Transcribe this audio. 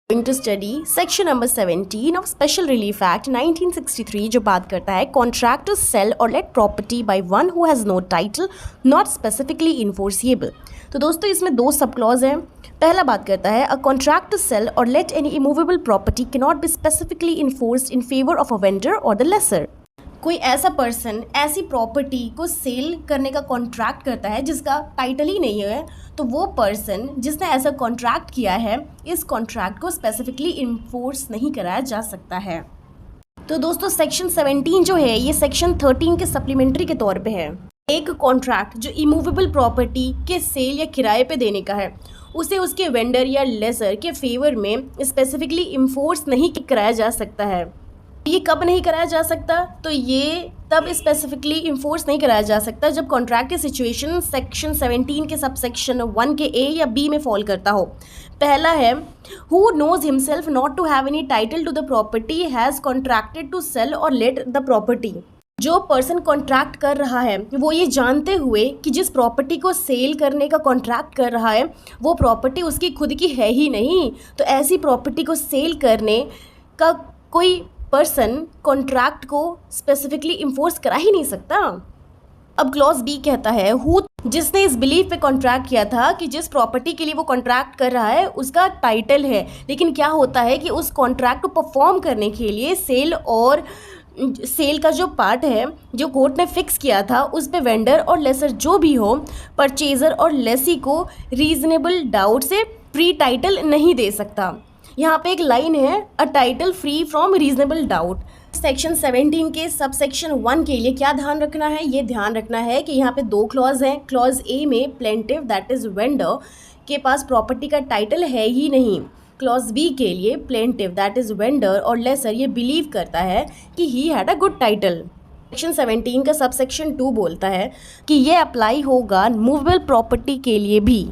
Going to study section number 17 of Special Relief Act 1963 जो बात करता है contract to sell or let property by one who has no title not specifically enforceable। तो दोस्तों इसमें दो सब क्लॉज हैं। पहला बात करता है a contract to sell or let any immovable property cannot be specifically enforced in favor of a vendor or the lessor। कोई ऐसा पर्सन ऐसी प्रॉपर्टी को सेल करने का कॉन्ट्रैक्ट करता है जिसका टाइटल ही नहीं है, तो वो पर्सन जिसने ऐसा कॉन्ट्रैक्ट किया है इस कॉन्ट्रैक्ट को स्पेसिफिकली इन्फोर्स नहीं कराया जा सकता है। तो दोस्तों सेक्शन 17 जो है ये सेक्शन 13 के सप्लीमेंट्री के तौर पे है। एक कॉन्ट्रैक्ट जो इमूवेबल प्रॉपर्टी के सेल या किराए पे देने का है उसे उसके वेंडर या लेसर के फेवर में स्पेसिफिकली इन्फोर्स नहीं कराया जा सकता है। ये कब नहीं कराया जा सकता? तो ये तब स्पेसिफिकली इन्फोर्स नहीं कराया जा सकता जब कॉन्ट्रैक्ट की सिचुएशन सेक्शन 17 के सब सेक्शन 1 के ए या बी में फॉल करता हो। पहला है who knows himself not to have any title to the property has contracted to sell or let the property. जो पर्सन कॉन्ट्रैक्ट कर रहा है वो ये जानते हुए कि जिस प्रॉपर्टी को सेल करने का कॉन्ट्रैक्ट कर रहा है वो प्रॉपर्टी उसकी खुद की है ही नहीं, तो ऐसी प्रॉपर्टी को सेल करने का कोई पर्सन कॉन्ट्रैक्ट को स्पेसिफिकली इन्फोर्स करा ही नहीं सकता। अब क्लॉज बी कहता है हु जिसने इस बिलीफ पे कॉन्ट्रैक्ट किया था कि जिस प्रॉपर्टी के लिए वो कॉन्ट्रैक्ट कर रहा है उसका टाइटल है, लेकिन क्या होता है कि उस कॉन्ट्रैक्ट को परफॉर्म करने के लिए सेल का जो पार्ट है जो कोर्ट ने फिक्स किया था उस पे वेंडर और लेसर जो भी हो परचेजर और लेसी को रीजनेबल डाउट से प्री टाइटल नहीं दे सकता। यहाँ पे एक लाइन है a title free from reasonable doubt. Section 17 के सब सेक्शन 1 के लिए क्या ध्यान रखना है? ये ध्यान रखना है कि यहाँ पे दो क्लॉज हैं। क्लॉज ए में प्लेंटिव दैट इज वेंडर के पास प्रॉपर्टी का टाइटल है ही नहीं। क्लॉज बी के लिए प्लेंटिव दैट इज वेंडर और लेसर ये बिलीव करता है कि he had a good title. Section 17 का सब सेक्शन 2 बोलता है कि ये अप्लाई होगा मूवेबल प्रॉपर्टी के लिए भी।